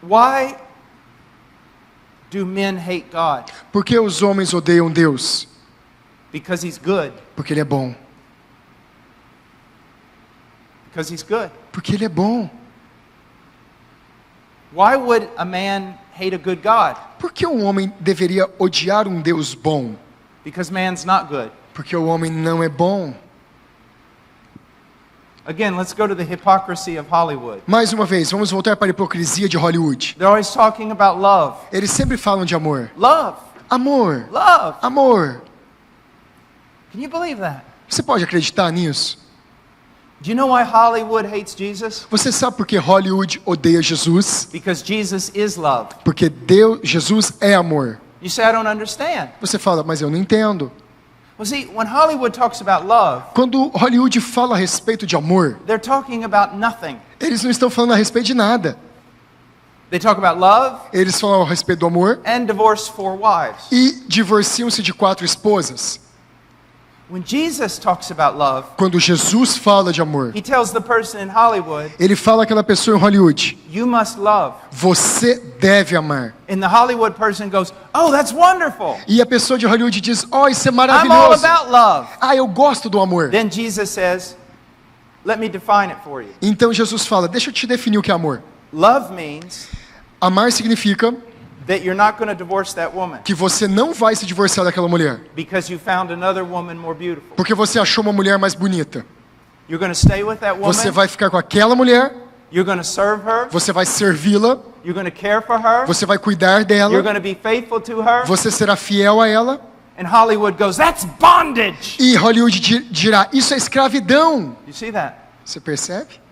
Why do men hate God? Por que os homens odeiam Deus? Because He's good. Porque Ele é bom. Because He's good. Porque Ele é bom. Why would a man hate a good God? Por que um homem deveria odiar um Deus bom? Because man's not good. Porque o homem não é bom. Again, let's go to the hypocrisy of Hollywood. Mais uma vez, vamos voltar para a hipocrisia de Hollywood. They're always talking about love. Eles sempre falam de amor. Love. Amor. Love. Amor. Can you believe that? Você pode acreditar nisso? Do you know why Hollywood hates Jesus? Você sabe por que Hollywood odeia Jesus? Because Jesus is love. Porque Jesus é amor. You say, I don't understand. Você fala, mas eu não entendo. Well, see, when Hollywood talks about love, Quando Hollywood fala a respeito de amor, they're talking about nothing. eles não estão falando a respeito de nada. They talk about love Eles falam a respeito do amor and divorce for wives. e divorciam-se de 4 esposas. When Jesus talks about love, Quando Jesus fala de amor, He tells the person in Hollywood, ele fala àquela pessoa em Hollywood, you must love. você deve amar. And the Hollywood person goes, oh, that's wonderful. E a pessoa de Hollywood diz, oh, isso é I'm all maravilhoso. about love. Ah, eu gosto do amor. Then Jesus says, let me define it for you. Então Jesus fala, deixa eu te definir o que é amor. Love means Amar significa that you're not going to divorce that woman que você não vai se divorciar daquela mulher, because you found another woman more beautiful. porque você achou uma mulher mais bonita. You're going to stay with that woman. Você vai ficar com aquela mulher, You're going to serve her. você vai servi-la, You're going to care for her. você vai cuidar You're dela, going to be faithful to her. você será fiel a ela. And Hollywood goes, that's bondage. E Hollywood dirá, isso é escravidão. You see that? Você percebe?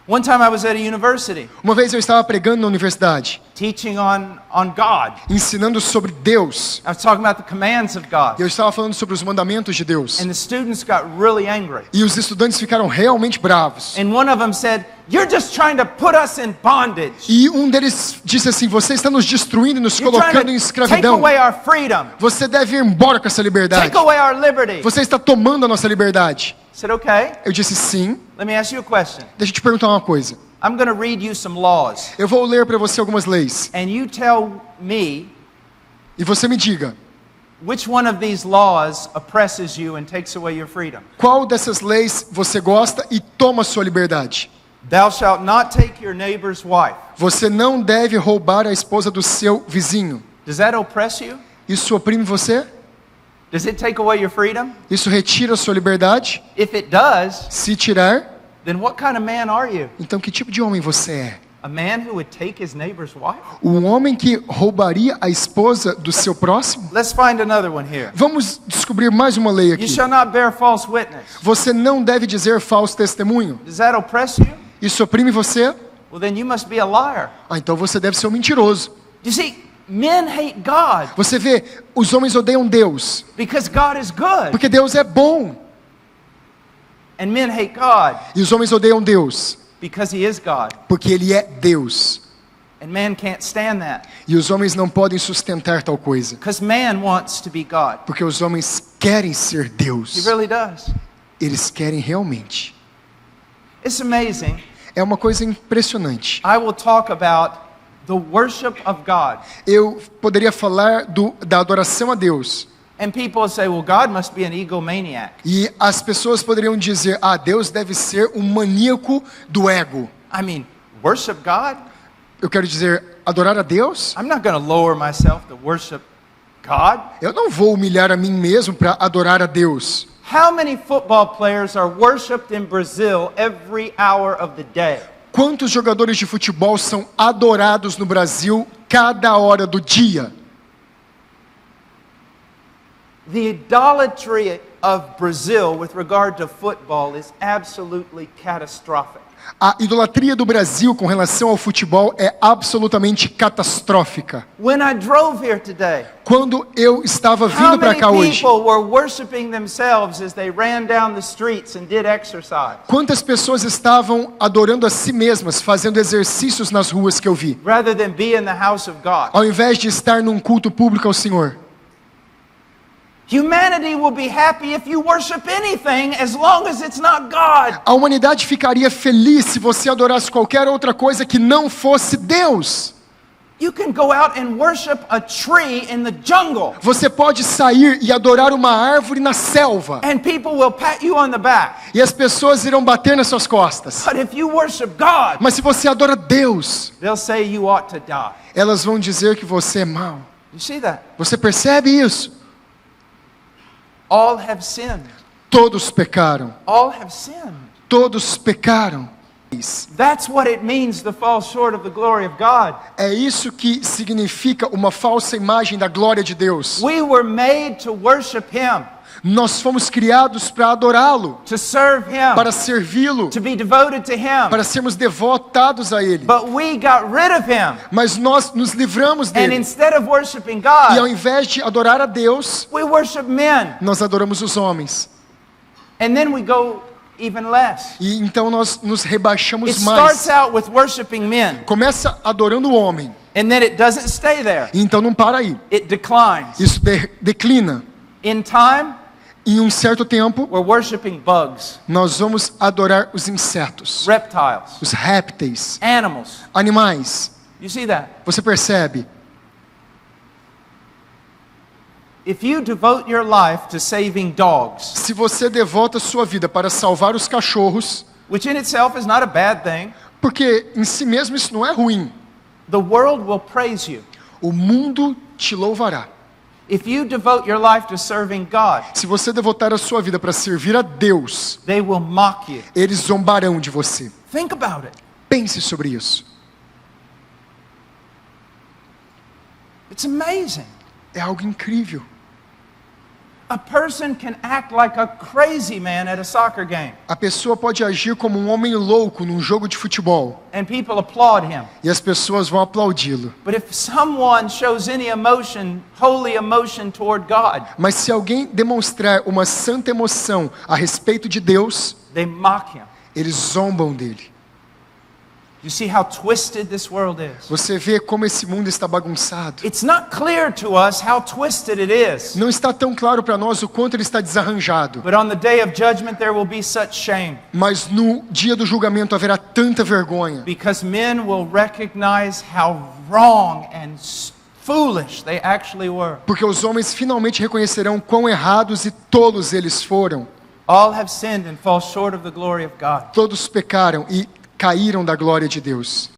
One time I was at a university Uma vez eu estava pregando na universidade, teaching on God. ensinando sobre Deus. I was talking about the commands of God. Eu estava falando sobre os mandamentos de Deus. And the students got really angry. E os estudantes ficaram realmente bravos. And one of them said, you're just trying to put us in bondage. E um deles disse assim, você está nos destruindo e nos You're trying colocando em to take escravidão. away our freedom. Você deve ir embora com essa liberdade. Take away our liberty. Você está tomando a nossa liberdade. I said, okay, Eu disse sim. let me ask you a question. Deixa eu te perguntar uma coisa. I'm going to read you some laws. Eu vou ler para você algumas leis. And you tell me E você me diga, which one of these laws oppresses you and takes away your freedom. qual dessas leis você gosta e toma sua liberdade? Thou shalt not take your neighbor's wife. Você não deve roubar a esposa do seu vizinho. Does that oppress you? Isso oprime você? Does it take away your freedom? Isso retira a sua liberdade? If it does, Se tirar, then what kind of man are you? então que tipo de homem você é? A man who would take his neighbor's wife? Um homem que roubaria a esposa do seu próximo? Let's find another one here. Vamos descobrir mais uma lei You aqui. shall not bear false witness. Você não deve dizer falso testemunho. Does that oppress you? Isso oprime você? Well, then you must be a liar. Ah, então você deve ser um mentiroso. You see, men hate God Você vê, os homens odeiam Deus, because God is good. porque Deus é bom. And men hate God E os homens odeiam Deus, because He is God. porque Ele é Deus. And man can't stand that E os homens não podem sustentar tal coisa, because man wants to be God. porque os homens querem ser He Deus. really does. Eles querem realmente. It's amazing. É uma coisa impressionante. I will talk about the worship of God. Eu poderia falar da adoração a Deus. And people say, well, God must be an egomaniac. E as pessoas poderiam dizer, ah, Deus deve ser um maníaco do ego. I mean, worship God? Eu quero dizer, adorar a Deus? I'm not going to lower myself to worship God. Eu não vou humilhar a mim mesmo para adorar a Deus. How many football players are worshipped in Brazil every hour of the day? Quantos jogadores de futebol são adorados no Brasil cada hora do dia? The idolatry of Brazil with regard to football is absolutely catastrophic. A idolatria do Brasil com relação ao futebol é absolutamente catastrófica. When I drove here today, Quando eu estava how vindo para many cá hoje, people were worshiping themselves as they ran down the streets and did exercise, quantas pessoas estavam adorando a si mesmas, fazendo exercícios nas ruas que eu vi, rather than be in the house of God? ao invés de estar num culto público ao Senhor? Humanity will be happy if you worship anything as long as it's not God. A humanidade ficaria feliz se você adorasse qualquer outra coisa que não fosse Deus. You can go out and worship a tree in the jungle. Você pode sair e adorar uma árvore na selva. And people will pat you on the back. E as pessoas irão bater nas suas costas. But if you worship God, Mas se você adora Deus, they'll say you ought to die. elas vão dizer que você é mau. You see that? Você percebe isso? All have sinned. Todos pecaram. All have sinned. Todos pecaram. That's what it means to fall short of the glory of God. É isso que significa uma falsa imagem da glória de Deus. We were made to worship Him, Nós fomos criados para adorá-lo, to serve Him, para servi-lo, to be devoted to Him. para sermos devotados a Ele. But we got rid of Him. Mas nós nos livramos And dele. instead of worshiping E ao God, invés de adorar a Deus, we worship men. nós adoramos os homens. And then we go even less. E então nós nos rebaixamos It starts mais. out with worshiping men, Começa adorando o homem. and then it doesn't stay there. E então não para aí. It declines. Isso declina. In time, Em um certo tempo, we're worshiping bugs, nós vamos adorar os insetos, reptiles, os répteis, animals. animais. You see that? Você percebe? If you devote your life to saving dogs, Se você devota sua vida para salvar os cachorros, which in itself is not a bad thing, porque em si mesmo isso não é ruim, the world will praise you. o mundo te louvará. If you devote your life to serving God, Se você devotar a sua vida para servir a Deus, they will mock you. eles zombarão de você. Think about it. Pense sobre isso. It's amazing. É algo incrível. A person can act like a crazy man at a soccer game, A pessoa pode agir como um homem louco num jogo de futebol and people applaud him. e as pessoas vão aplaudi-lo. But if someone shows any emotion, holy emotion toward God, Mas se alguém demonstrar uma santa emoção a respeito de Deus, they mock him. eles zombam dele. You see how twisted this world is? Você vê como esse mundo está bagunçado. It's not clear to us how twisted it is. Não está tão claro para nós o quanto ele está desarranjado. But on the day of judgment there will be such shame, Mas no dia do julgamento haverá tanta vergonha. because men will recognize how wrong and foolish they actually were. Porque os homens finalmente reconhecerão quão errados e tolos eles foram. All have sinned and fall short of the glory of God. Todos pecaram e caíram da glória de Deus.